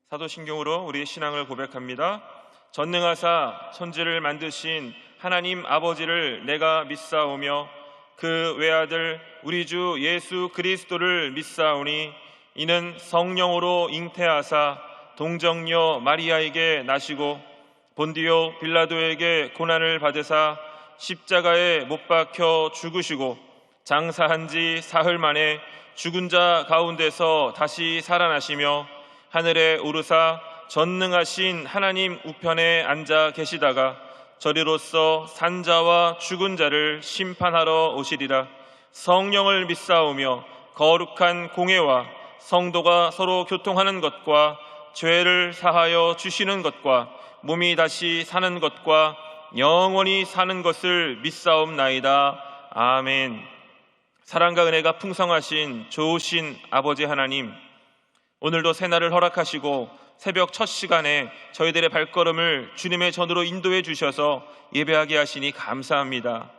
사도신경으로 우리의 신앙을 고백합니다. 전능하사 천지를 만드신 하나님 아버지를 내가 믿사오며 그 외아들 우리 주 예수 그리스도를 믿사오니 이는 성령으로 잉태하사 동정녀 마리아에게 나시고 본디오 빌라도에게 고난을 받으사 십자가에 못 박혀 죽으시고 장사한 지 사흘 만에 죽은 자 가운데서 다시 살아나시며 하늘에 오르사 전능하신 하나님 우편에 앉아 계시다가 저리로서 산자와 죽은 자를 심판하러 오시리라. 성령을 믿사오며 거룩한 공회와 성도가 서로 교통하는 것과 죄를 사하여 주시는 것과 몸이 다시 사는 것과 영원히 사는 것을 믿사옵나이다. 아멘. 사랑과 은혜가 풍성하신 좋으신 아버지 하나님, 오늘도 새날을 허락하시고 새벽 첫 시간에 저희들의 발걸음을 주님의 전으로 인도해 주셔서 예배하게 하시니 감사합니다.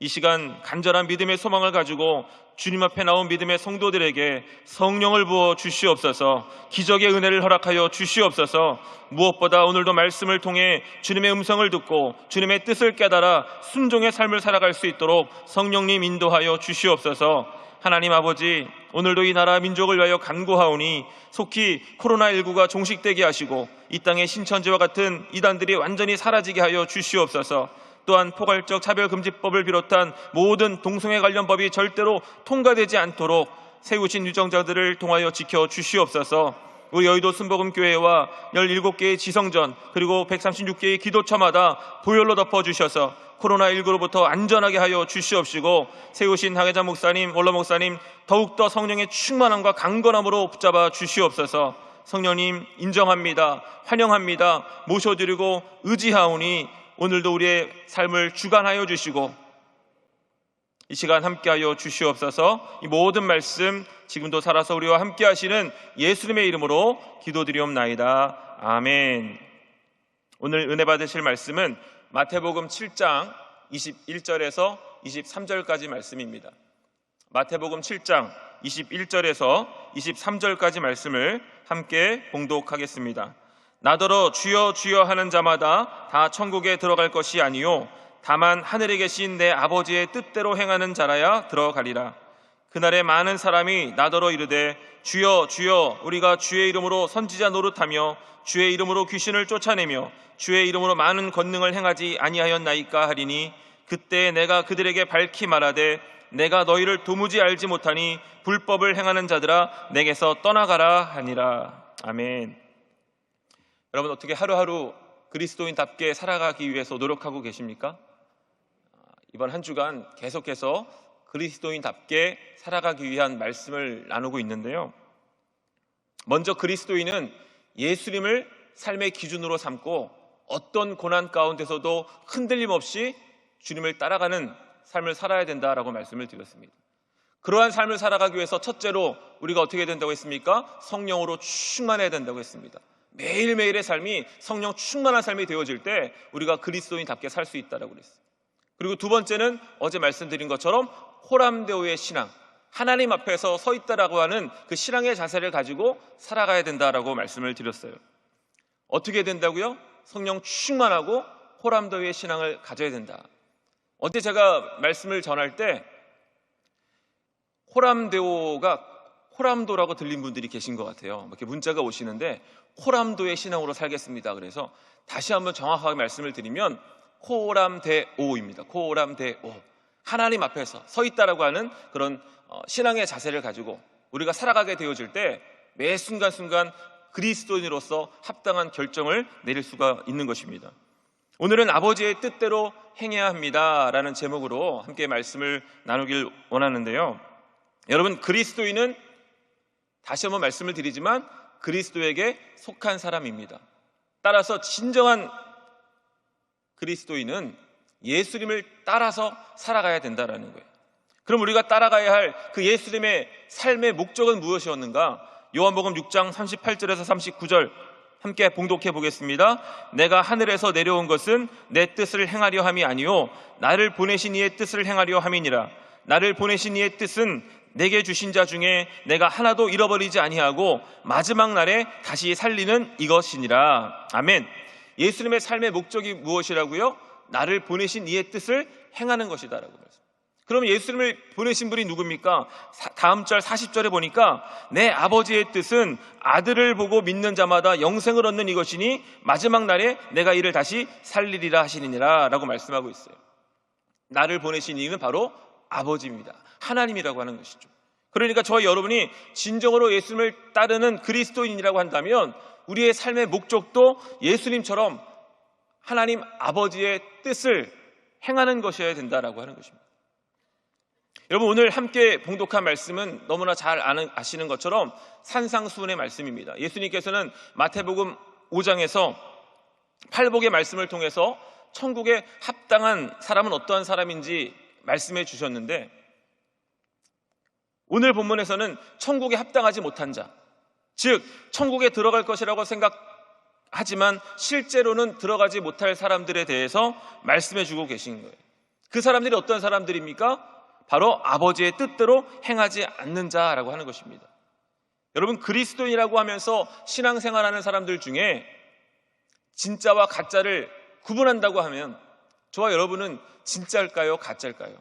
이 시간 간절한 믿음의 소망을 가지고 주님 앞에 나온 믿음의 성도들에게 성령을 부어 주시옵소서, 기적의 은혜를 허락하여 주시옵소서. 무엇보다 오늘도 말씀을 통해 주님의 음성을 듣고 주님의 뜻을 깨달아 순종의 삶을 살아갈 수 있도록 성령님 인도하여 주시옵소서. 하나님 아버지, 오늘도 이 나라 민족을 위하여 간구하오니 속히 코로나19가 종식되게 하시고 이 땅의 신천지와 같은 이단들이 완전히 사라지게 하여 주시옵소서. 또한 포괄적 차별금지법을 비롯한 모든 동성애 관련 법이 절대로 통과되지 않도록 세우신 유정자들을 통하여 지켜 주시옵소서. 우리 여의도 순복음교회와 17개의 지성전 그리고 136개의 기도처마다 보혈로 덮어주셔서 코로나19로부터 안전하게 하여 주시옵시고 세우신 항해자 목사님, 원로 목사님 더욱더 성령의 충만함과 강건함으로 붙잡아 주시옵소서. 성령님 인정합니다. 환영합니다. 모셔드리고 의지하오니 오늘도 우리의 삶을 주관하여 주시고 이 시간 함께하여 주시옵소서. 이 모든 말씀 지금도 살아서 우리와 함께 하시는 예수님의 이름으로 기도드리옵나이다. 아멘. 오늘 은혜 받으실 말씀은 마태복음 7장 21절에서 23절까지 말씀입니다. 마태복음 7장 21절에서 23절까지 말씀을 함께 봉독하겠습니다. 나더러 주여 주여 하는 자마다 다 천국에 들어갈 것이 아니요 다만 하늘에 계신 내 아버지의 뜻대로 행하는 자라야 들어가리라. 그날에 많은 사람이 나더러 이르되 주여 주여 우리가 주의 이름으로 선지자 노릇하며 주의 이름으로 귀신을 쫓아내며 주의 이름으로 많은 권능을 행하지 아니하였나이까 하리니 그때 내가 그들에게 밝히 말하되 내가 너희를 도무지 알지 못하니 불법을 행하는 자들아 내게서 떠나가라 하니라. 아멘. 여러분, 어떻게 하루하루 그리스도인답게 살아가기 위해서 노력하고 계십니까? 이번 한 주간 계속해서 그리스도인답게 살아가기 위한 말씀을 나누고 있는데요. 먼저 그리스도인은 예수님을 삶의 기준으로 삼고 어떤 고난 가운데서도 흔들림 없이 주님을 따라가는 삶을 살아야 된다라고 말씀을 드렸습니다. 그러한 삶을 살아가기 위해서 첫째로 우리가 어떻게 된다고 했습니까? 성령으로 충만해야 된다고 했습니다. 매일매일의 삶이 성령 충만한 삶이 되어질 때 우리가 그리스도인답게 살 수 있다고 그랬어요. 그리고 두 번째는 어제 말씀드린 것처럼 호람데오의 신앙, 하나님 앞에서 서 있다라고 하는 그 신앙의 자세를 가지고 살아가야 된다라고 말씀을 드렸어요. 어떻게 된다고요? 성령 충만하고 호람데오의 신앙을 가져야 된다. 어제 제가 말씀을 전할 때 호람데오가 호람도라고 들린 분들이 계신 것 같아요. 이렇게 문자가 오시는데 호람도의 신앙으로 살겠습니다. 그래서 다시 한번 정확하게 말씀을 드리면 호람데오입니다. 호람데오. 하나님 앞에서 서 있다라고 하는 그런 신앙의 자세를 가지고 우리가 살아가게 되어질 때 매 순간순간 그리스도인으로서 합당한 결정을 내릴 수가 있는 것입니다. 오늘은 아버지의 뜻대로 행해야 합니다라는 제목으로 함께 말씀을 나누길 원하는데요. 여러분, 그리스도인은 다시 한번 말씀을 드리지만 그리스도에게 속한 사람입니다. 따라서 진정한 그리스도인은 예수님을 따라서 살아가야 된다는 거예요. 그럼 우리가 따라가야 할 그 예수님의 삶의 목적은 무엇이었는가? 요한복음 6장 38절에서 39절 함께 봉독해 보겠습니다. 내가 하늘에서 내려온 것은 내 뜻을 행하려 함이 아니요 나를 보내신 이의 뜻을 행하려 함이니라. 나를 보내신 이의 뜻은 내게 주신 자 중에 내가 하나도 잃어버리지 아니하고 마지막 날에 다시 살리는 이것이니라. 아멘. 예수님의 삶의 목적이 무엇이라고요? 나를 보내신 이의 뜻을 행하는 것이다라고 말씀. 그럼 예수님을 보내신 분이 누굽니까? 다음 절 40절에 보니까 내 아버지의 뜻은 아들을 보고 믿는 자마다 영생을 얻는 이것이니 마지막 날에 내가 이를 다시 살리리라 하시니라 라고 말씀하고 있어요. 나를 보내신 이는 바로 아버지입니다. 하나님이라고 하는 것이죠. 그러니까 저와 여러분이 진정으로 예수님을 따르는 그리스도인이라고 한다면 우리의 삶의 목적도 예수님처럼 하나님 아버지의 뜻을 행하는 것이어야 된다라고 하는 것입니다. 여러분, 오늘 함께 봉독한 말씀은 너무나 잘 아시는 것처럼 산상수훈의 말씀입니다. 예수님께서는 마태복음 5장에서 팔복의 말씀을 통해서 천국에 합당한 사람은 어떠한 사람인지 말씀해 주셨는데, 오늘 본문에서는 천국에 합당하지 못한 자, 즉 천국에 들어갈 것이라고 생각하지만 실제로는 들어가지 못할 사람들에 대해서 말씀해 주고 계신 거예요. 그 사람들이 어떤 사람들입니까? 바로 아버지의 뜻대로 행하지 않는 자라고 하는 것입니다. 여러분, 그리스도인이라고 하면서 신앙생활하는 사람들 중에 진짜와 가짜를 구분한다고 하면 저와 여러분은 진짜일까요? 가짜일까요?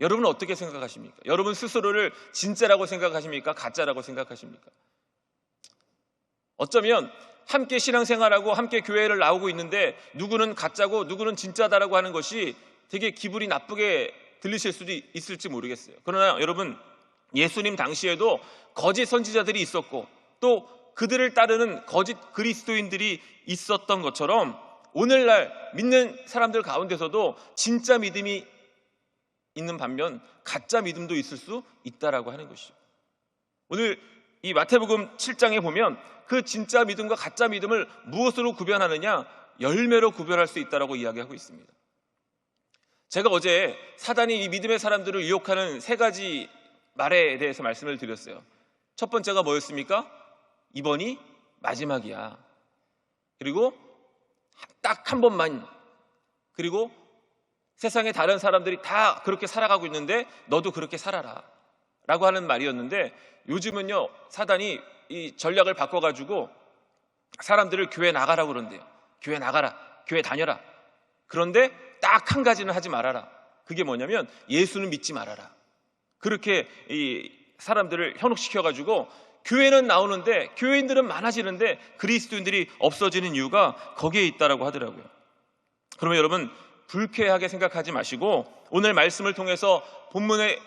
여러분은 어떻게 생각하십니까? 여러분 스스로를 진짜라고 생각하십니까? 가짜라고 생각하십니까? 어쩌면 함께 신앙생활하고 함께 교회를 나오고 있는데 누구는 가짜고 누구는 진짜다라고 하는 것이 되게 기분이 나쁘게 들리실 수도 있을지 모르겠어요. 그러나 여러분, 예수님 당시에도 거짓 선지자들이 있었고 또 그들을 따르는 거짓 그리스도인들이 있었던 것처럼 오늘날 믿는 사람들 가운데서도 진짜 믿음이 있는 반면 가짜 믿음도 있을 수 있다라고 하는 것이죠. 오늘 이 마태복음 7장에 보면 그 진짜 믿음과 가짜 믿음을 무엇으로 구별하느냐? 열매로 구별할 수 있다라고 이야기하고 있습니다. 제가 어제 사단이 이 믿음의 사람들을 유혹하는 3가지 말에 대해서 말씀을 드렸어요. 첫 번째가 뭐였습니까? 이번이 마지막이야. 그리고 딱 한 번만. 그리고 세상에 다른 사람들이 다 그렇게 살아가고 있는데 너도 그렇게 살아라 라고 하는 말이었는데, 요즘은요 사단이 이 전략을 바꿔가지고 사람들을 교회 나가라고 그런대요. 교회 나가라, 교회 다녀라. 그런데 딱 한 가지는 하지 말아라. 그게 뭐냐면 예수는 믿지 말아라. 그렇게 이 사람들을 현혹시켜가지고 교회는 나오는데, 교회인들은 많아지는데 그리스도인들이 없어지는 이유가 거기에 있다라고 하더라고요. 그러면 여러분, 불쾌하게 생각하지 마시고 오늘 말씀을 통해서 본문의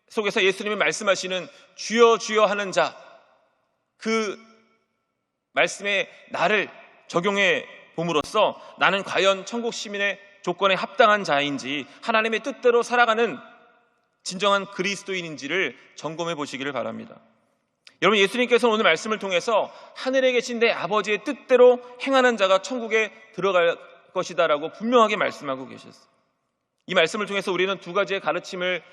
속에서 예수님이 말씀하시는 주여 주여 하는 자, 그 말씀에 나를 적용해 봄으로써 나는 과연 천국 시민의 조건에 합당한 자인지, 하나님의 뜻대로 살아가는 진정한 그리스도인인지를 점검해 보시기를 바랍니다. 여러분, 예수님께서는 오늘 말씀을 통해서 하늘에 계신 내 아버지의 뜻대로 행하는 자가 천국에 들어갈 것이다라고 분명하게 말씀하고 계셨어요. 이 말씀을 통해서 우리는 2가지의 가르침을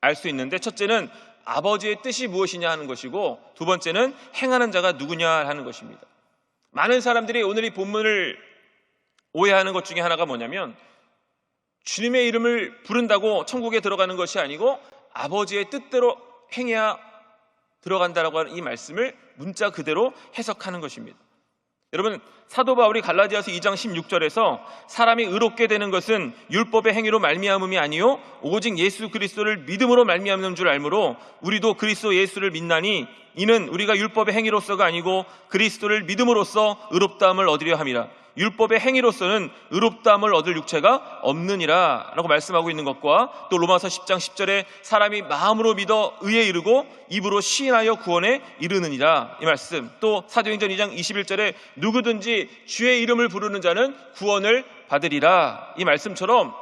알 수 있는데, 첫째는 아버지의 뜻이 무엇이냐 하는 것이고, 두 번째는 행하는 자가 누구냐 하는 것입니다. 많은 사람들이 오늘 이 본문을 오해하는 것 중에 하나가 뭐냐면, 주님의 이름을 부른다고 천국에 들어가는 것이 아니고 아버지의 뜻대로 행해야 들어간다라고 하는 이 말씀을 문자 그대로 해석하는 것입니다. 여러분, 사도 바울이 갈라디아서 2장 16절에서 사람이 의롭게 되는 것은 율법의 행위로 말미암음이 아니요 오직 예수 그리스도를 믿음으로 말미암는 줄 알므로 우리도 그리스도 예수를 믿나니 이는 우리가 율법의 행위로서가 아니고 그리스도를 믿음으로써 의롭다함을 얻으려 함이라. 율법의 행위로서는 의롭다함을 얻을 육체가 없느니라 라고 말씀하고 있는 것과, 또 로마서 10장 10절에 사람이 마음으로 믿어 의에 이르고 입으로 시인하여 구원에 이르느니라, 이 말씀, 또 사도행전 2장 21절에 누구든지 주의 이름을 부르는 자는 구원을 받으리라, 이 말씀처럼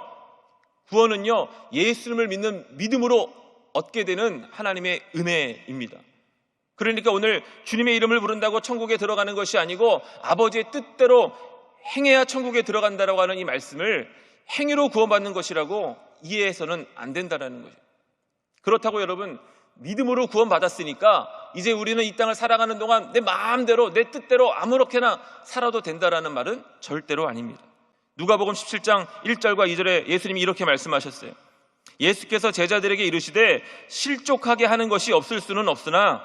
구원은요 예수님을 믿는 믿음으로 얻게 되는 하나님의 은혜입니다. 그러니까 오늘 주님의 이름을 부른다고 천국에 들어가는 것이 아니고 아버지의 뜻대로 행해야 천국에 들어간다라고 하는 이 말씀을 행위로 구원받는 것이라고 이해해서는 안 된다라는 거죠. 그렇다고 여러분, 믿음으로 구원받았으니까 이제 우리는 이 땅을 살아가는 동안 내 마음대로 내 뜻대로 아무렇게나 살아도 된다라는 말은 절대로 아닙니다. 누가복음 17장 1절과 2절에 예수님이 이렇게 말씀하셨어요. 예수께서 제자들에게 이르시되 실족하게 하는 것이 없을 수는 없으나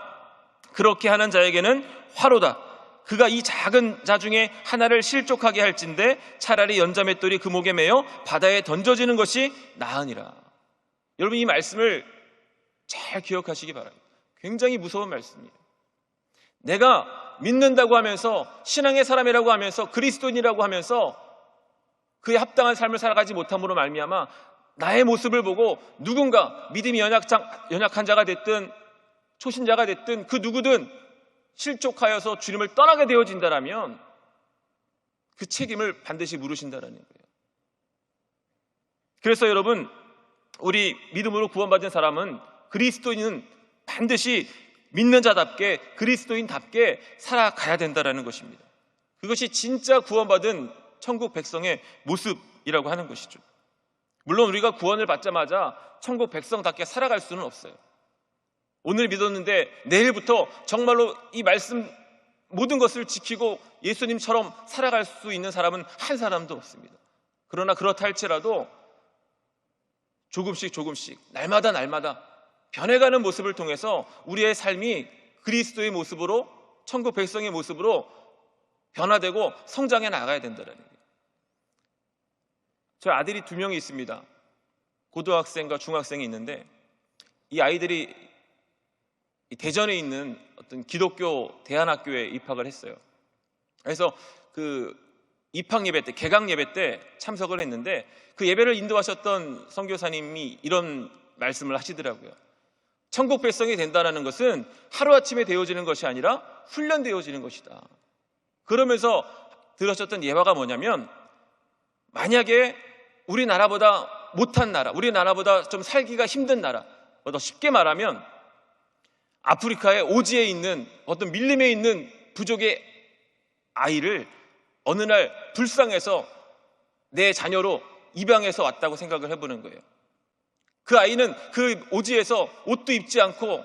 그렇게 하는 자에게는 화로다. 그가 이 작은 자 중에 하나를 실족하게 할진대 차라리 연자맷돌이 그 목에 매어 바다에 던져지는 것이 나으니라. 여러분, 이 말씀을 잘 기억하시기 바랍니다. 굉장히 무서운 말씀이에요. 내가 믿는다고 하면서, 신앙의 사람이라고 하면서, 그리스도인이라고 하면서 그에 합당한 삶을 살아가지 못함으로 말미암아 나의 모습을 보고 누군가 믿음이 연약한 자가 됐든 초신자가 됐든 그 누구든 실족하여서 주님을 떠나게 되어진다라면 그 책임을 반드시 물으신다라는 거예요. 그래서 여러분, 우리 믿음으로 구원받은 사람은, 그리스도인은 반드시 믿는 자답게, 그리스도인답게 살아가야 된다라는 것입니다. 그것이 진짜 구원받은 천국 백성의 모습이라고 하는 것이죠. 물론 우리가 구원을 받자마자 천국 백성답게 살아갈 수는 없어요. 오늘 믿었는데 내일부터 정말로 이 말씀 모든 것을 지키고 예수님처럼 살아갈 수 있는 사람은 한 사람도 없습니다. 그러나 그렇다 할지라도 조금씩 날마다 변해가는 모습을 통해서 우리의 삶이 그리스도의 모습으로, 천국 백성의 모습으로 변화되고 성장해 나가야 된다는 거예요. 저희 아들이 2명이 있습니다. 고등학생과 중학생이 있는데 이 아이들이 대전에 있는 어떤 기독교 대안학교에 입학을 했어요. 그래서 그 입학 예배 때, 개강 예배 때 참석을 했는데 그 예배를 인도하셨던 선교사님이 이런 말씀을 하시더라고요. 천국 백성이 된다는 것은 하루아침에 되어지는 것이 아니라 훈련되어지는 것이다. 그러면서 들으셨던 예화가 뭐냐면, 만약에 우리나라보다 못한 나라, 우리나라보다 좀 살기가 힘든 나라, 더 쉽게 말하면 아프리카의 오지에 있는 어떤 밀림에 있는 부족의 아이를 어느 날 불쌍해서 내 자녀로 입양해서 왔다고 생각을 해보는 거예요. 그 아이는 그 오지에서 옷도 입지 않고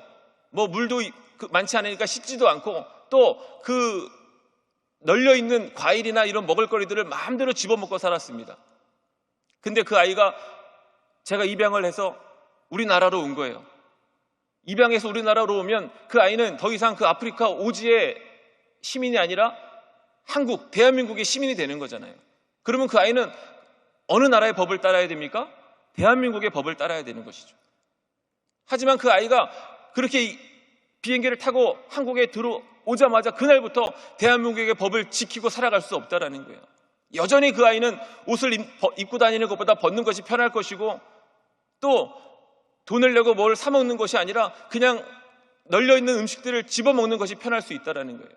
물도 많지 않으니까 씻지도 않고 또 그 널려있는 과일이나 이런 먹을거리들을 마음대로 집어먹고 살았습니다. 근데 그 아이가 제가 입양을 해서 우리나라로 온 거예요. 입양해서 우리나라로 오면 그 아이는 더 이상 그 아프리카 오지의 시민이 아니라 한국, 대한민국의 시민이 되는 거잖아요. 그러면 그 아이는 어느 나라의 법을 따라야 됩니까? 대한민국의 법을 따라야 되는 것이죠. 하지만 그 아이가 그렇게 비행기를 타고 한국에 들어오자마자 그날부터 대한민국의 법을 지키고 살아갈 수 없다라는 거예요. 여전히 그 아이는 옷을 입고 다니는 것보다 벗는 것이 편할 것이고, 또 돈을 내고 뭘 사 먹는 것이 아니라 그냥 널려있는 음식들을 집어먹는 것이 편할 수 있다라는 거예요.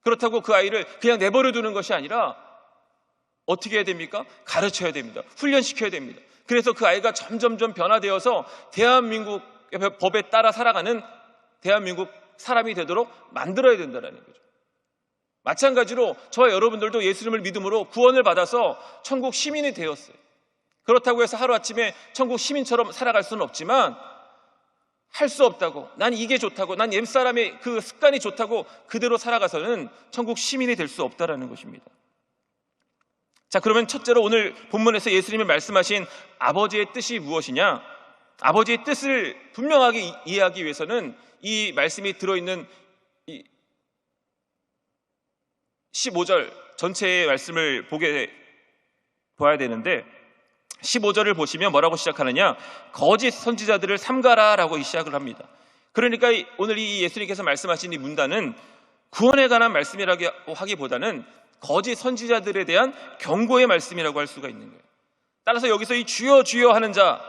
그렇다고 그 아이를 그냥 내버려 두는 것이 아니라 어떻게 해야 됩니까? 가르쳐야 됩니다. 훈련시켜야 됩니다. 그래서 그 아이가 점점점 변화되어서 대한민국 법에 따라 살아가는 대한민국 사람이 되도록 만들어야 된다는 거죠. 마찬가지로 저와 여러분들도 예수님을 믿음으로 구원을 받아서 천국 시민이 되었어요. 그렇다고 해서 하루아침에 천국 시민처럼 살아갈 수는 없지만, 할 수 없다고, 난 이게 좋다고, 난 옛사람의 그 습관이 좋다고 그대로 살아가서는 천국 시민이 될 수 없다는 것입니다. 자, 그러면 첫째로 오늘 본문에서 예수님이 말씀하신 아버지의 뜻이 무엇이냐? 아버지의 뜻을 분명하게 이해하기 위해서는 이 말씀이 들어있는 이 15절 전체의 말씀을 봐야 되는데, 15절을 보시면 뭐라고 시작하느냐? 거짓 선지자들을 삼가라라고 시작을 합니다. 그러니까 오늘 이 예수님께서 말씀하신 이 문단은 구원에 관한 말씀이라고 하기보다는 거짓 선지자들에 대한 경고의 말씀이라고 할 수가 있는 거예요. 따라서 여기서 이 주여 주여 하는 자,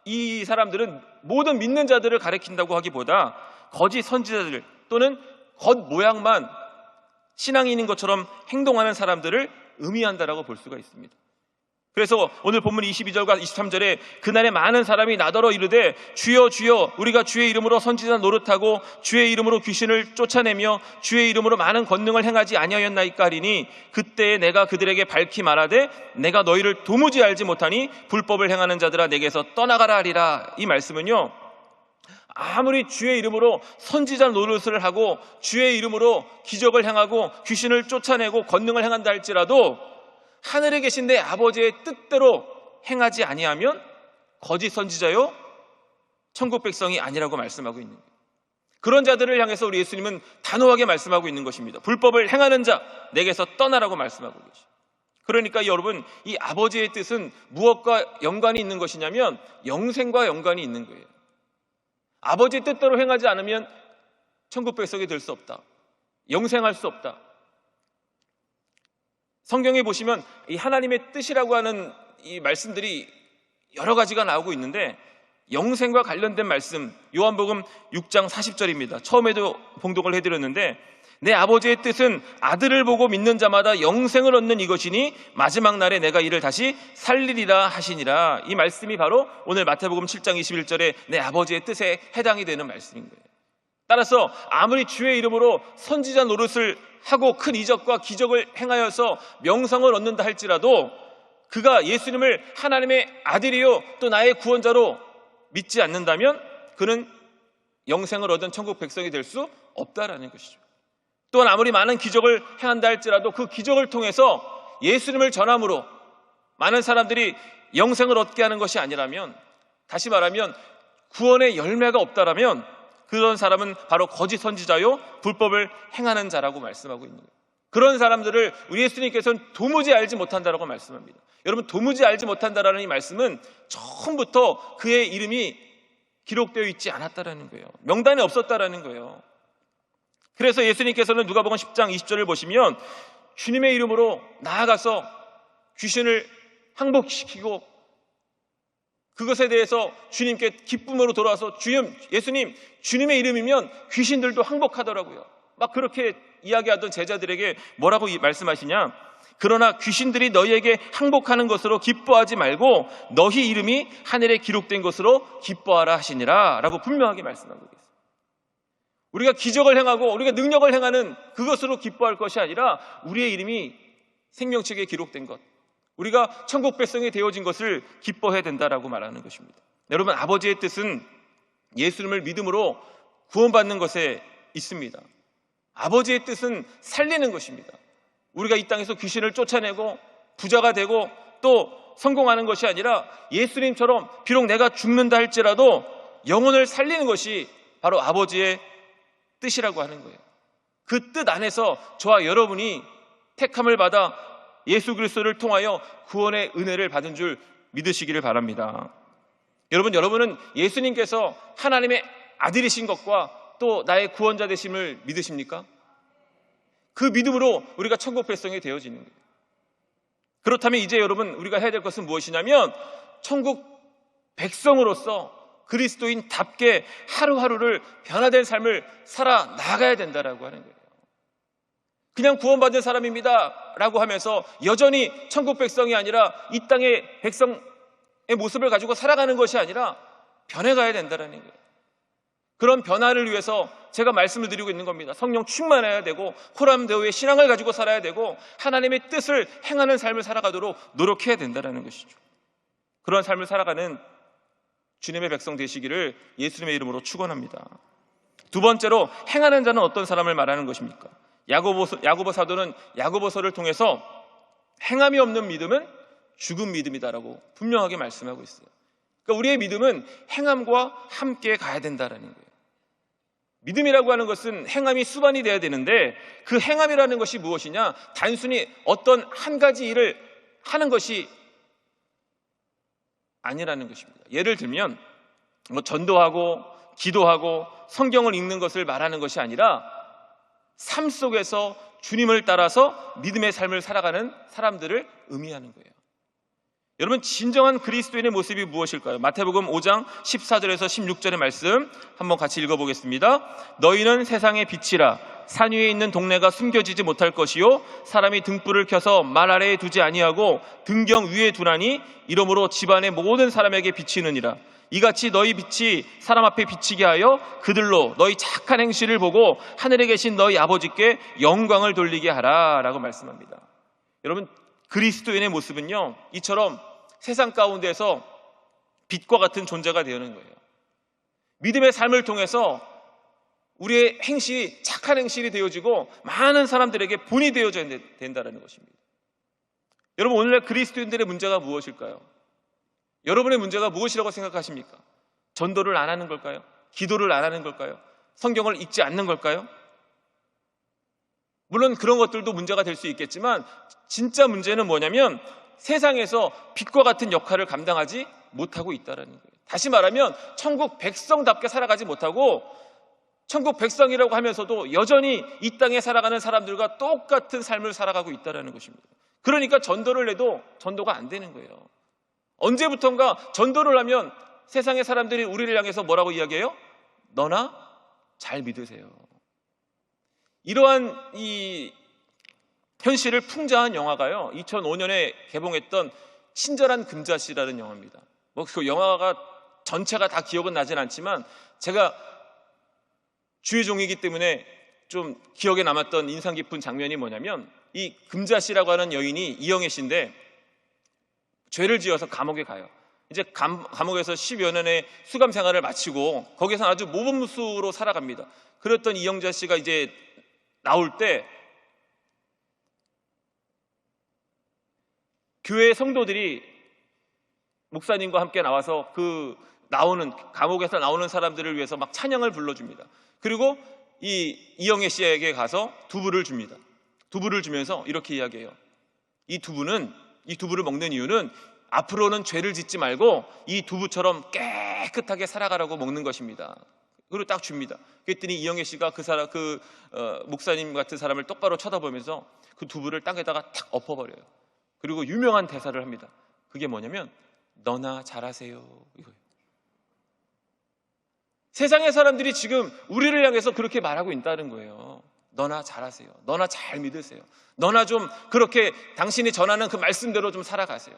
이 사람들은 모든 믿는 자들을 가리킨다고 하기보다 거짓 선지자들 또는 겉모양만 신앙인인 것처럼 행동하는 사람들을 의미한다라고 볼 수가 있습니다. 그래서 오늘 본문 22절과 23절에 그날에 많은 사람이 나더러 이르되 주여 주여 우리가 주의 이름으로 선지자 노릇하고 주의 이름으로 귀신을 쫓아내며 주의 이름으로 많은 권능을 행하지 아니하였나이까 하리니 그때에 내가 그들에게 밝히 말하되 내가 너희를 도무지 알지 못하니 불법을 행하는 자들아 내게서 떠나가라 하리라. 이 말씀은요, 아무리 주의 이름으로 선지자 노릇을 하고 주의 이름으로 기적을 행하고 귀신을 쫓아내고 권능을 행한다 할지라도 하늘에 계신 내 아버지의 뜻대로 행하지 아니하면 거짓 선지자요 천국 백성이 아니라고 말씀하고 있는 거예요. 그런 자들을 향해서 우리 예수님은 단호하게 말씀하고 있는 것입니다. 불법을 행하는 자 내게서 떠나라고 말씀하고 계시죠. 그러니까 여러분, 이 아버지의 뜻은 무엇과 연관이 있는 것이냐면 영생과 연관이 있는 거예요. 아버지의 뜻대로 행하지 않으면 천국 백성이 될 수 없다. 영생할 수 없다. 성경에 보시면 이 하나님의 뜻이라고 하는 이 말씀들이 여러 가지가 나오고 있는데, 영생과 관련된 말씀 요한복음 6장 40절입니다. 처음에도 봉독을 해드렸는데, 내 아버지의 뜻은 아들을 보고 믿는 자마다 영생을 얻는 이것이니 마지막 날에 내가 이를 다시 살리리라 하시니라. 이 말씀이 바로 오늘 마태복음 7장 21절에 내 아버지의 뜻에 해당이 되는 말씀인 거예요. 따라서 아무리 주의 이름으로 선지자 노릇을 하고 큰 이적과 기적을 행하여서 명성을 얻는다 할지라도 그가 예수님을 하나님의 아들이요 또 나의 구원자로 믿지 않는다면 그는 영생을 얻은 천국 백성이 될 수 없다라는 것이죠. 또한 아무리 많은 기적을 행한다 할지라도 그 기적을 통해서 예수님을 전함으로 많은 사람들이 영생을 얻게 하는 것이 아니라면, 다시 말하면 구원의 열매가 없다라면 그런 사람은 바로 거짓 선지자요 불법을 행하는 자라고 말씀하고 있는 거예요. 그런 사람들을 우리 예수님께서는 도무지 알지 못한다라고 말씀합니다. 여러분, 도무지 알지 못한다라는 이 말씀은 처음부터 그의 이름이 기록되어 있지 않았다라는 거예요. 명단에 없었다라는 거예요. 그래서 예수님께서는 누가복음 10장 20절을 보시면 주님의 이름으로 나아가서 귀신을 항복시키고 그것에 대해서 주님께 기쁨으로 돌아와서 예수님, 주님의 이름이면 귀신들도 항복하더라고요. 막 그렇게 이야기하던 제자들에게 뭐라고 말씀하시냐? 그러나 귀신들이 너희에게 항복하는 것으로 기뻐하지 말고 너희 이름이 하늘에 기록된 것으로 기뻐하라 하시니라 라고 분명하게 말씀하고 계세요. 우리가 기적을 행하고 우리가 능력을 행하는 그것으로 기뻐할 것이 아니라 우리의 이름이 생명책에 기록된 것, 우리가 천국 백성이 되어진 것을 기뻐해야 된다라고 말하는 것입니다. 여러분, 아버지의 뜻은 예수님을 믿음으로 구원받는 것에 있습니다. 아버지의 뜻은 살리는 것입니다. 우리가 이 땅에서 귀신을 쫓아내고 부자가 되고 또 성공하는 것이 아니라 예수님처럼 비록 내가 죽는다 할지라도 영혼을 살리는 것이 바로 아버지의 뜻이라고 하는 거예요. 그 뜻 안에서 저와 여러분이 택함을 받아 예수 그리스도를 통하여 구원의 은혜를 받은 줄 믿으시기를 바랍니다. 여러분은 예수님께서 하나님의 아들이신 것과 또 나의 구원자 되심을 믿으십니까? 그 믿음으로 우리가 천국 백성이 되어지는 거예요. 그렇다면 이제 여러분, 우리가 해야 될 것은 무엇이냐면 천국 백성으로서 그리스도인답게 하루하루를 변화된 삶을 살아 나가야 된다라고 하는 거예요. 그냥 구원받은 사람입니다 라고 하면서 여전히 천국 백성이 아니라 이 땅의 백성의 모습을 가지고 살아가는 것이 아니라 변해가야 된다는 거예요. 그런 변화를 위해서 제가 말씀을 드리고 있는 겁니다. 성령 충만해야 되고 호람대오의 신앙을 가지고 살아야 되고 하나님의 뜻을 행하는 삶을 살아가도록 노력해야 된다는 것이죠. 그런 삶을 살아가는 주님의 백성 되시기를 예수님의 이름으로 축원합니다. 두 번째로, 행하는 자는 어떤 사람을 말하는 것입니까? 야고보 사도는 야고보서를 통해서 행함이 없는 믿음은 죽은 믿음이다라고 분명하게 말씀하고 있어요. 그러니까 우리의 믿음은 행함과 함께 가야 된다라는 거예요. 믿음이라고 하는 것은 행함이 수반이 돼야 되는데 그 행함이라는 것이 무엇이냐? 단순히 어떤 한 가지 일을 하는 것이 아니라는 것입니다. 예를 들면 전도하고 기도하고 성경을 읽는 것을 말하는 것이 아니라 삶 속에서 주님을 따라서 믿음의 삶을 살아가는 사람들을 의미하는 거예요. 여러분, 진정한 그리스도인의 모습이 무엇일까요? 마태복음 5장 14절에서 16절의 말씀 한번 같이 읽어보겠습니다. 너희는 세상의 빛이라. 산 위에 있는 동네가 숨겨지지 못할 것이요 사람이 등불을 켜서 말 아래에 두지 아니하고 등경 위에 두나니 이러므로 집안의 모든 사람에게 비치느니라. 이같이 너희 빛이 사람 앞에 비치게 하여 그들로 너희 착한 행실을 보고 하늘에 계신 너희 아버지께 영광을 돌리게 하라 라고 말씀합니다. 여러분, 그리스도인의 모습은요, 이처럼 세상 가운데서 빛과 같은 존재가 되는 거예요. 믿음의 삶을 통해서 우리의 행실이 착한 행실이 되어지고 많은 사람들에게 본이 되어져야 된다는 것입니다. 여러분, 오늘날 그리스도인들의 문제가 무엇일까요? 여러분의 문제가 무엇이라고 생각하십니까? 전도를 안 하는 걸까요? 기도를 안 하는 걸까요? 성경을 읽지 않는 걸까요? 물론 그런 것들도 문제가 될 수 있겠지만 진짜 문제는 뭐냐면 세상에서 빛과 같은 역할을 감당하지 못하고 있다는 거예요. 다시 말하면 천국 백성답게 살아가지 못하고 천국 백성이라고 하면서도 여전히 이 땅에 살아가는 사람들과 똑같은 삶을 살아가고 있다는 것입니다. 그러니까 전도를 해도 전도가 안 되는 거예요. 언제부턴가 전도를 하면 세상의 사람들이 우리를 향해서 뭐라고 이야기해요? 너나 잘 믿으세요. 이러한 이 현실을 풍자한 영화가요, 2005년에 개봉했던 친절한 금자씨라는 영화입니다. 그 영화가 전체가 다 기억은 나진 않지만 제가 주의종이기 때문에 좀 기억에 남았던 인상 깊은 장면이 뭐냐면 이 금자씨라고 하는 여인이 이영애 씨인데 죄를 지어서 감옥에 가요. 이제 감옥에서 10여 년의 수감 생활을 마치고 거기서 아주 모범수로 살아갑니다. 그랬던 이영자 씨가 이제 나올 때 교회 성도들이 목사님과 함께 나와서 감옥에서 나오는 사람들을 위해서 막 찬양을 불러줍니다. 그리고 이영애 씨에게 가서 두부를 줍니다. 두부를 주면서 이렇게 이야기해요. 이 두부를 먹는 이유는 앞으로는 죄를 짓지 말고 이 두부처럼 깨끗하게 살아가라고 먹는 것입니다. 그리고 딱 줍니다. 그랬더니 이영애 씨가 목사님 같은 사람을 똑바로 쳐다보면서 그 두부를 땅에다가 탁 엎어버려요. 그리고 유명한 대사를 합니다. 그게 뭐냐면 너나 잘하세요, 이거예요. 세상의 사람들이 지금 우리를 향해서 그렇게 말하고 있다는 거예요. 너나 잘하세요. 너나 잘 믿으세요. 너나 좀 그렇게 당신이 전하는 그 말씀대로 좀 살아가세요.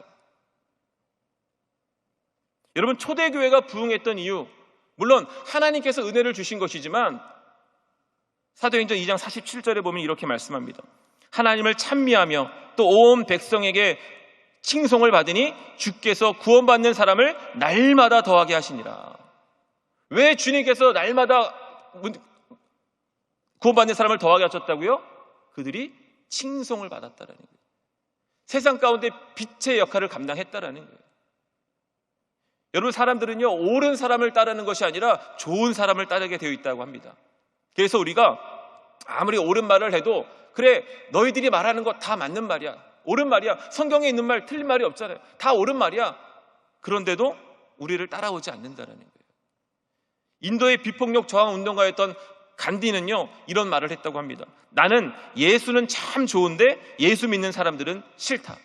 여러분, 초대교회가 부흥했던 이유, 물론 하나님께서 은혜를 주신 것이지만 사도행전 2장 47절에 보면 이렇게 말씀합니다. 하나님을 찬미하며 또 온 백성에게 칭송을 받으니 주께서 구원받는 사람을 날마다 더하게 하시니라. 왜 주님께서 날마다 구원받는 사람을 더하게 하셨다고요? 그들이 칭송을 받았다라는 거예요. 세상 가운데 빛의 역할을 감당했다라는 거예요. 여러분, 사람들은요, 옳은 사람을 따르는 것이 아니라 좋은 사람을 따르게 되어 있다고 합니다. 그래서 우리가 아무리 옳은 말을 해도 그래, 너희들이 말하는 거 다 맞는 말이야, 옳은 말이야, 성경에 있는 말 틀린 말이 없잖아요, 다 옳은 말이야. 그런데도 우리를 따라오지 않는다는 거예요. 인도의 비폭력 저항 운동가였던 간디는요, 이런 말을 했다고 합니다. 나는 예수는 참 좋은데 예수 믿는 사람들은 싫다.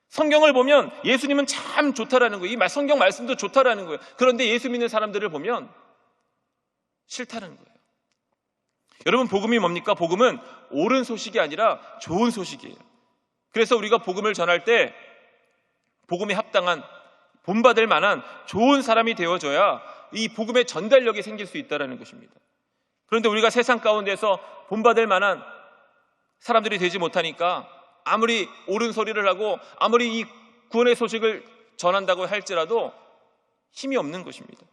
성경을 보면 예수님은 참 좋다라는 거예요. 이 성경 말씀도 좋다라는 거예요. 그런데 예수 믿는 사람들을 보면 싫다는 거예요. 여러분, 복음이 뭡니까? 복음은 옳은 소식이 아니라 좋은 소식이에요. 그래서 우리가 복음을 전할 때 복음에 합당한, 본받을 만한 좋은 사람이 되어줘야 이 복음의 전달력이 생길 수 있다는 것입니다. 그런데 우리가 세상 가운데서 본받을 만한 사람들이 되지 못하니까 아무리 옳은 소리를 하고 아무리 이 구원의 소식을 전한다고 할지라도 힘이 없는 것입니다.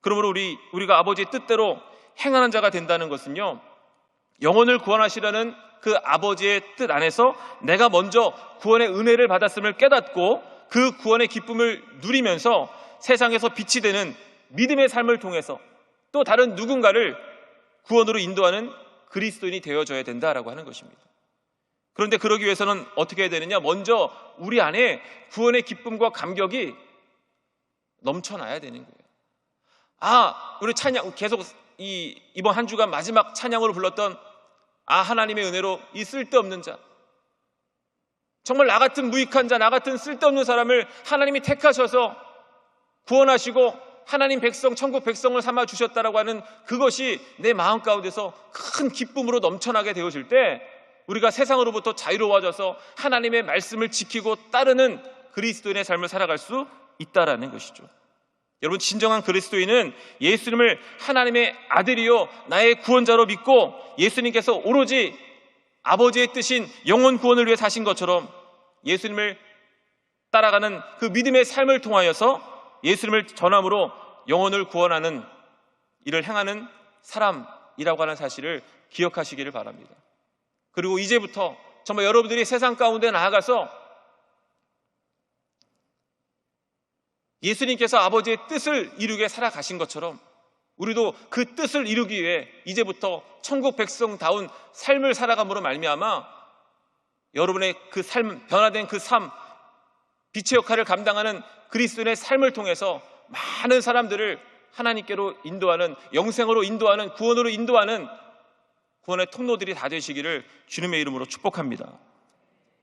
그러므로 우리가 아버지의 뜻대로 행하는 자가 된다는 것은요, 영혼을 구원하시려는 그 아버지의 뜻 안에서 내가 먼저 구원의 은혜를 받았음을 깨닫고 그 구원의 기쁨을 누리면서 세상에서 빛이 되는 믿음의 삶을 통해서 또 다른 누군가를 구원으로 인도하는 그리스도인이 되어줘야 된다라고 하는 것입니다. 그런데 그러기 위해서는 어떻게 해야 되느냐? 먼저 우리 안에 구원의 기쁨과 감격이 넘쳐나야 되는 거예요. 우리 찬양 계속 이번 한 주간 마지막 찬양으로 불렀던 하나님의 은혜로 이 쓸데없는 자, 정말 나 같은 무익한 자, 나 같은 쓸데없는 사람을 하나님이 택하셔서 구원하시고 하나님 백성, 천국 백성을 삼아 주셨다라고 하는 그것이 내 마음 가운데서 큰 기쁨으로 넘쳐나게 되어질 때 우리가 세상으로부터 자유로워져서 하나님의 말씀을 지키고 따르는 그리스도인의 삶을 살아갈 수 있다라는 것이죠. 여러분, 진정한 그리스도인은 예수님을 하나님의 아들이요 나의 구원자로 믿고 예수님께서 오로지 아버지의 뜻인 영혼 구원을 위해 사신 것처럼 예수님을 따라가는 그 믿음의 삶을 통하여서 예수님을 전함으로 영혼을 구원하는 일을 행하는 사람이라고 하는 사실을 기억하시기를 바랍니다. 그리고 이제부터 정말 여러분들이 세상 가운데 나아가서 예수님께서 아버지의 뜻을 이루게 살아가신 것처럼 우리도 그 뜻을 이루기 위해 이제부터 천국 백성다운 삶을 살아감으로 말미암아 여러분의 그 삶, 변화된 그 삶, 빛의 역할을 감당하는 그리스도인의 삶을 통해서 많은 사람들을 하나님께로 인도하는, 영생으로 인도하는, 구원으로 인도하는 구원의 통로들이 다 되시기를 주님의 이름으로 축복합니다.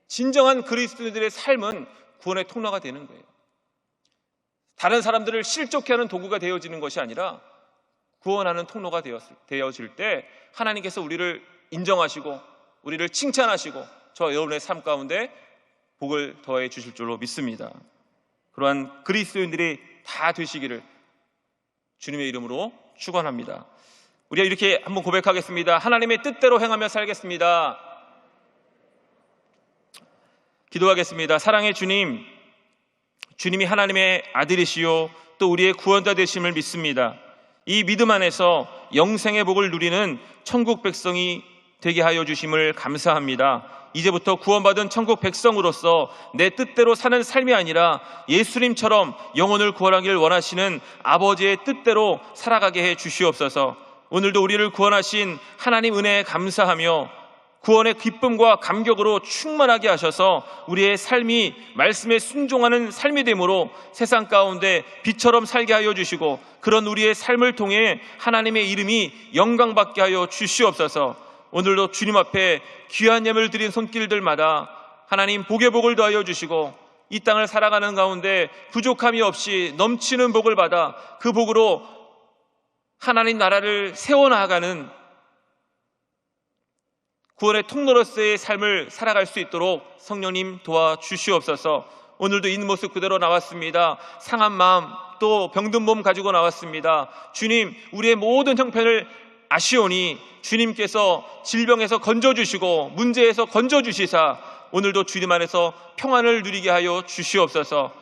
진정한 그리스도인들의 삶은 구원의 통로가 되는 거예요. 다른 사람들을 실족해 하는 도구가 되어지는 것이 아니라 구원하는 통로가 되어질 때 하나님께서 우리를 인정하시고 우리를 칭찬하시고 저와 여러분의 삶 가운데 복을 더해 주실 줄로 믿습니다. 그러한 그리스도인들이 다 되시기를 주님의 이름으로 축원합니다. 우리가 이렇게 한번 고백하겠습니다. 하나님의 뜻대로 행하며 살겠습니다. 기도하겠습니다. 사랑의 주님, 주님이 하나님의 아들이시요 또 우리의 구원자 되심을 믿습니다. 이 믿음 안에서 영생의 복을 누리는 천국 백성이 되게 하여 주심을 감사합니다. 이제부터 구원받은 천국 백성으로서 내 뜻대로 사는 삶이 아니라 예수님처럼 영혼을 구원하기를 원하시는 아버지의 뜻대로 살아가게 해 주시옵소서. 오늘도 우리를 구원하신 하나님 은혜에 감사하며 구원의 기쁨과 감격으로 충만하게 하셔서 우리의 삶이 말씀에 순종하는 삶이 되므로 세상 가운데 빛처럼 살게 하여 주시고 그런 우리의 삶을 통해 하나님의 이름이 영광받게 하여 주시옵소서. 오늘도 주님 앞에 귀한 예물 드린 손길들마다 하나님 복의 복을 더하여 주시고 이 땅을 살아가는 가운데 부족함이 없이 넘치는 복을 받아 그 복으로 하나님 나라를 세워나가는 구원의 통로로서의 삶을 살아갈 수 있도록 성령님 도와주시옵소서. 오늘도 있는 모습 그대로 나왔습니다. 상한 마음 또 병든 몸 가지고 나왔습니다. 주님, 우리의 모든 형편을 아시오니 주님께서 질병에서 건져주시고 문제에서 건져주시사 오늘도 주님 안에서 평안을 누리게 하여 주시옵소서.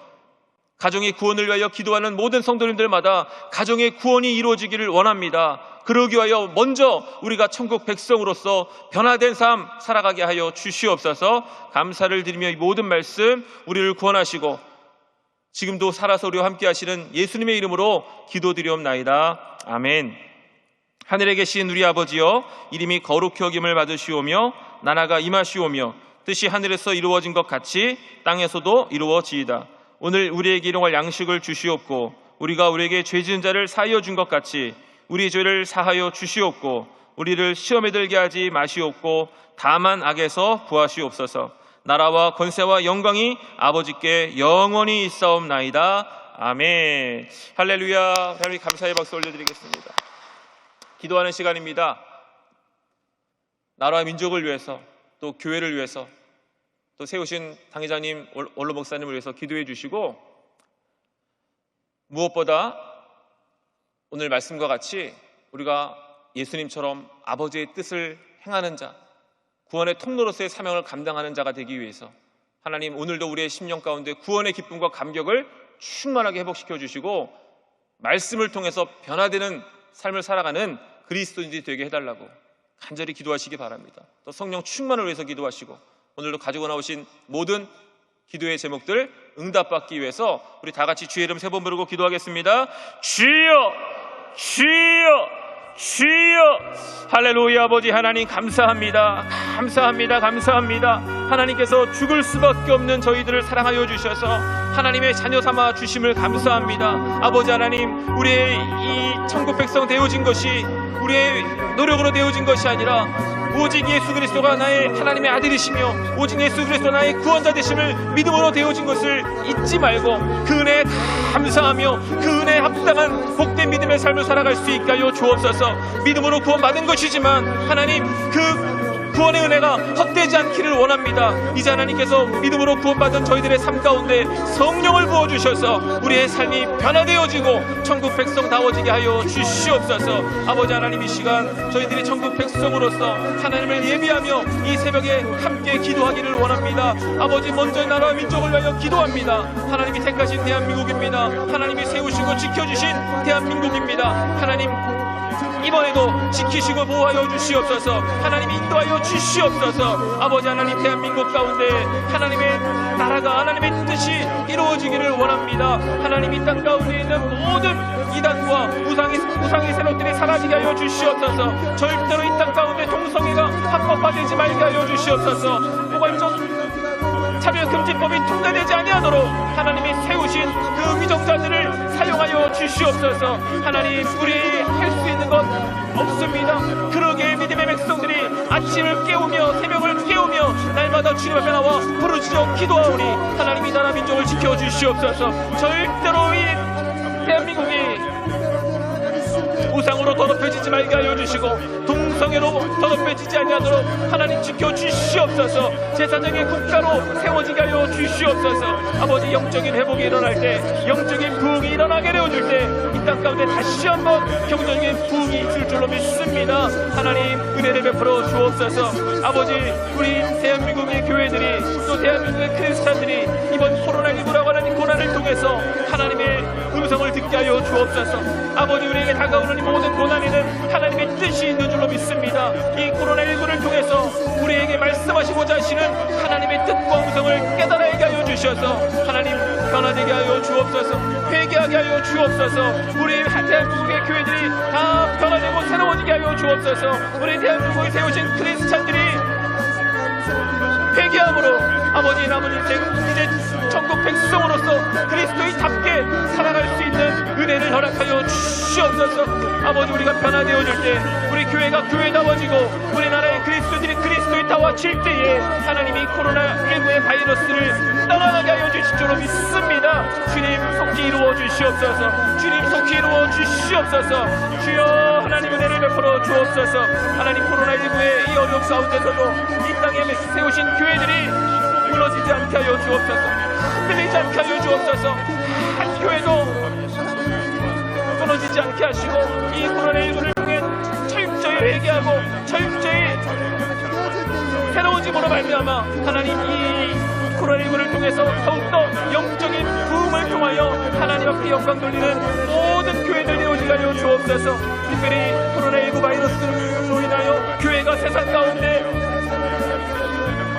가정의 구원을 위하여 기도하는 모든 성도님들마다 가정의 구원이 이루어지기를 원합니다. 그러기 위하여 먼저 우리가 천국 백성으로서 변화된 삶 살아가게 하여 주시옵소서. 감사를 드리며 이 모든 말씀 우리를 구원하시고 지금도 살아서 우리와 함께 하시는 예수님의 이름으로 기도드리옵나이다. 아멘. 하늘에 계신 우리 아버지여, 이름이 거룩히 여김을 받으시오며 나라가 임하시오며 뜻이 하늘에서 이루어진 것 같이 땅에서도 이루어지이다. 오늘 우리에게 일용할 양식을 주시옵고 우리가 우리에게 죄 지은 자를 사하여 준 것 같이 우리 죄를 사하여 주시옵고 우리를 시험에 들게 하지 마시옵고 다만 악에서 구하시옵소서. 나라와 권세와 영광이 아버지께 영원히 있사옵나이다. 아멘. 할렐루야. 하나님 감사의 박수 올려드리겠습니다. 기도하는 시간입니다. 나라와 민족을 위해서 또 교회를 위해서 또 세우신 당회장님, 원로 목사님을 위해서 기도해 주시고 무엇보다 오늘 말씀과 같이 우리가 예수님처럼 아버지의 뜻을 행하는 자, 구원의 통로로서의 사명을 감당하는 자가 되기 위해서 하나님 오늘도 우리의 심령 가운데 구원의 기쁨과 감격을 충만하게 회복시켜 주시고 말씀을 통해서 변화되는 삶을 살아가는 그리스도인들이 되게 해달라고 간절히 기도하시기 바랍니다. 또 성령 충만을 위해서 기도하시고 오늘도 가지고 나오신 모든 기도의 제목들 응답받기 위해서 우리 다 같이 주의 이름 세 번 부르고 기도하겠습니다. 주여, 주여, 주여. 할렐루야. 아버지 하나님 감사합니다. 감사합니다. 감사합니다. 하나님께서 죽을 수밖에 없는 저희들을 사랑하여 주셔서 하나님의 자녀 삼아 주심을 감사합니다. 아버지 하나님, 우리의 이 천국 백성 되어진 것이 우리의 노력으로 되어진 것이 아니라 오직 예수 그리스도가 나의 하나님의 아들이시며 오직 예수 그리스도 나의 구원자 되심을 믿음으로 되어진 것을 잊지 말고 그 은혜에 감사하며 그 은혜에 합당한 복된 믿음의 삶을 살아갈 수 있게 하여 주옵소서. 믿음으로 구원받은 것이지만 하나님 그 구원의 은혜가 헛되지 않기를 원합니다. 이제 하나님께서 믿음으로 구원받은 저희들의 삶 가운데 성령을 부어주셔서 우리의 삶이 변화되어지고 천국 백성다워지게 하여 주시옵소서. 아버지 하나님, 이 시간 저희들이 천국 백성으로서 하나님을 예비하며 이 새벽에 함께 기도하기를 원합니다. 아버지, 먼저 나라와 민족을 위하여 기도합니다. 하나님이 택하신 대한민국입니다. 하나님이 세우시고 지켜주신 대한민국입니다. 하나님 이번에도 지키시고 보호하여 주시옵소서. 하나님 인도하여 주시옵소서. 아버지 하나님, 대한민국 가운데 하나님의 나라가, 하나님의 뜻이 이루어지기를 원합니다. 하나님, 이 땅 가운데 있는 모든 이단과 우상의 세력들이 사라지게 하여 주시옵소서. 절대로 이 땅 가운데 동성애가 합법화되지 말게 하여 주시옵소서. 포괄적 차별금지법이 통과되지 아니하도록 하나님이 세우신 그 위정자들을 사용하여 주시옵소서. 하나님, 우리 할 수 있는 것 없습니다. 그러게 믿음의 백성들이 아침을 깨우며 새벽을 깨우며 날마다 주님 앞에 나와 부르짖어 기도하오니 하나님, 이 나라 민족을 지켜주시옵소서. 절대로 이 대한민국이 우상으로 더럽혀지지 말게 하여 주시고 동성애로 더럽혀지지 아니하도록 하나님 지켜주시옵소서. 제사장의 국가로 세워지게 하여 주시옵소서. 아버지, 영적인 회복이 일어날 때, 영적인 부흥이 일어나게 되어줄 때 이 땅 가운데 다시 한번 경제적인 부흥이 있을 줄로 믿습니다. 하나님, 은혜를 베풀어 주옵소서. 아버지, 우리 대한민국의 교회들이, 또 대한민국의 크리스찬들이 이번 코로나19라고 하는 고난을 통해서 하나님의 음성을 듣게 하여 주옵소서. 아버지, 우리에게 다가오는 이 모든 고난에는 하나님의 뜻이 있는 줄로 믿습니다. 이 코로나19를 통해서 우리에게 말씀하시고자 하시는 하나님의 뜻과 음성을 깨달아게 하여 주셔서 하나님, 변화되게 하여 주옵소서. 회개하게 하여 주옵소서. 우리 대한민국의 교회들이 다 변화되고 새로워지게 하여 주옵소서. 우리 대한민국에 세우신 크리스찬들이 회개함으로 아버지, 남은 인생 이제 천국 백성으로서 그리스도인답게 살아갈 수 있는 은혜를 허락하여 주시옵소서. 아버지, 우리가 변화되어질 때, 우리 교회가 교회다워지고 우리나라의 그리스도인들이 그리스도인다워질 때에 하나님이 코로나19의 바이러스를 떠나가게 하여 주실 줄로 믿습니다. 주님, 속히 이루어 주시옵소서. 주님, 속히 이루어 주시옵소서. 주여, 하나님 은혜를 베풀어 주옵소서. 하나님, 코로나19의 이 어려움 가운데서도 이 땅에 세우신 교회들이 무너지지 않게 하여 주옵소서. 흔들리지 않게 하여 주옵소서. 한 교회도 무너지지 않게 하시고 이 코로나19를 통해 철저히 회개하고 철저히 새로워짐으로 말미암아 하나님, 이 코로나19를 통해서 더욱더 영적인 부흥을 통하여 하나님 앞에 영광 돌리는 모든 교회들 되어지게 하여 주옵소서. 특별히 코로나19 바이러스로 인하여 교회가 세상 가운데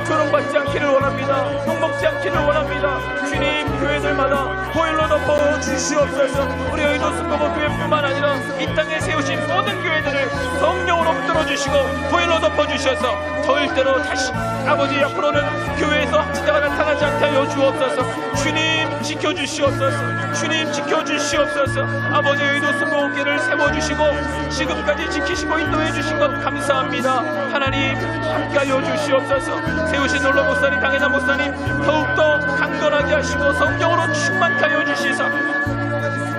조롱받지 않기를 원합니다. 욕먹지 않기를 원합니다. 주님, 교회들마다 보혈로 덮어 주시옵소서. 우리 여의도 순복음 교회뿐만 아니라 이 땅에 세우신 모든 교회들을 성령으로 붙들어 주시고 보혈로 덮어 주셔서 절대로 다시 아버지, 앞으로는 교회에서 학자가 나타나지 않게 하여 주옵소서. 주님, 지켜주시옵소서. 주님, 지켜주시옵소서. 아버지, 여의도 순복음교회를 세워주시고 지금까지 지키시고 인도해 주신 것 감사합니다. 하나님, 함께하여 주시옵소서. 세우신 놀러 목사님, 당회나 목사님 더욱더 강건하게 하시고 성령으로 충만케 하여 주시사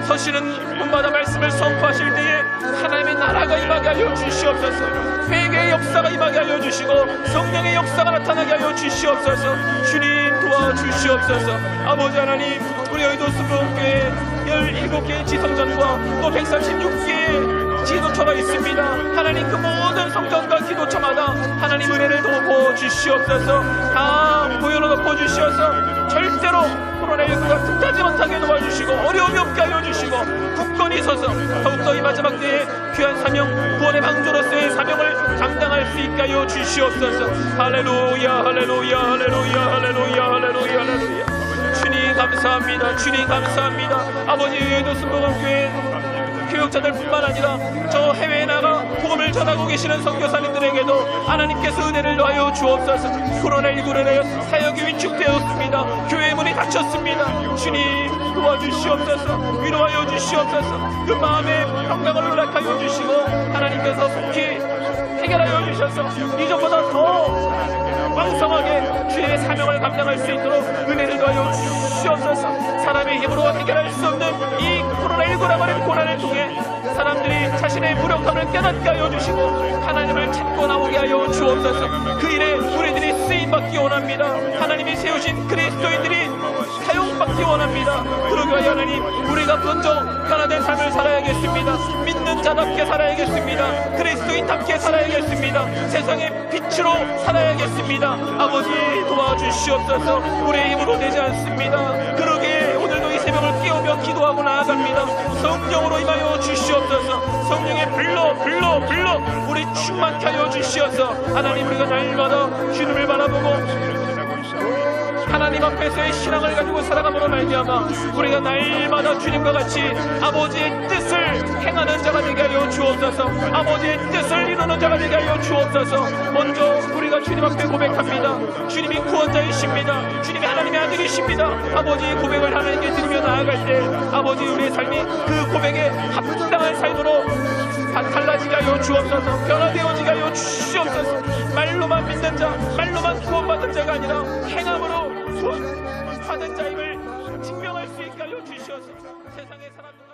서시는 분마다 말씀을 선포하실 때에 하나님의 나라가 임하게 하여 주시옵소서. 회개의 역사가 임하게 하여 주시고 성령의 역사가 나타나게 하여 주시옵소서. 주님, 도와주시옵소서. 아버지 하나님, 우리 여의도 순복음교회 17개의 지성전과 또 136개의 기도처가 있습니다. 하나님, 그 모든 성전과 기도처마다 하나님 은혜를 덮어 주시옵소서. 다 보혈로 덮어 주시어서 절대로 코로나19가 틈타지 못하게 도와주시고 어려움이 없게 하여 주시고 굳건히 서서 더욱더 이 마지막 때에 귀한 사명, 구원의 방주로서의 사명을 감당할 수 있게 하여 주시옵소서. 할렐루야, 할렐루야, 할렐루야, 할렐루야, 할렐루야, 할렐루야. 주님 감사합니다. 주님 감사합니다. 아버지, 여의도 순복음교회 교육자들뿐만 아니라 저 해외에 나가 복음을 전하고 계시는 선교사님들에게도 하나님께서 은혜를 더하여 주옵소서. 코로나19로 인하여 사역이 위축되었습니다. 교회 문이 닫혔습니다. 주님, 도와주시옵소서. 위로하여 주시옵소서. 그 마음에 평강을 허락하여 주시고 하나님께서 속히 해결하여 주셔서 이전보다 더 왕성하게 주의 사명을 감당할 수 있도록 은혜를 더하여 주시옵소서. 사람의 힘으로 해결할 수 없는 이 코로나19라고 하는 고난을 통해 사람들이 자신의 무력함을 깨닫게 하여 주시고 하나님을 찾고 나오게 하여 주옵소서. 그 일에 우리들이 쓰임받기 원합니다. 하나님이 세우신 그리스도인들이 사용받기 원합니다. 그러기 위하여 하나님, 우리가 먼저 변화된 삶을 살아야겠습니다. 믿는 자답게 살아야겠습니다. 그리스도인답게 살아야겠습니다. 세상의 빛으로 살아야겠습니다. 아버지, 도와주시옵소서. 우리의 힘으로 되지 않습니다. 그러기에 오늘도 이 새벽을 깨우며 기도하고 나아갑니다. 성령으로 임하여 주시옵소서. 성령의 불러 우리 충만케 하여 주시옵소서. 하나님, 우리가 날마다 주님을 바라보고 하나님 앞에서의 신앙을 가지고 살아감으로 말미암아 우리가 날마다 주님과 같이 아버지의 뜻을 행하는 자가 되게 하여 주옵소서. 아버지의 뜻을 이루는 자가 되게 하여 주옵소서. 먼저 우리가 주님 앞에 고백합니다. 주님이 구원자이십니다. 주님이 하나님의 아들이십니다. 아버지의 고백을 하나님께 드리며 나아갈 때 아버지, 우리의 삶이 그 고백에 합당한 삶으로 달라지게 하여 주옵소서. 변화되어지게 하여 주시옵소서. 말로만 믿는 자, 말로만 구원받은 자가 아니라 행함으로 구원받은 자임을 증명할 수 있게 하여 주시옵소서. 세상의 사람들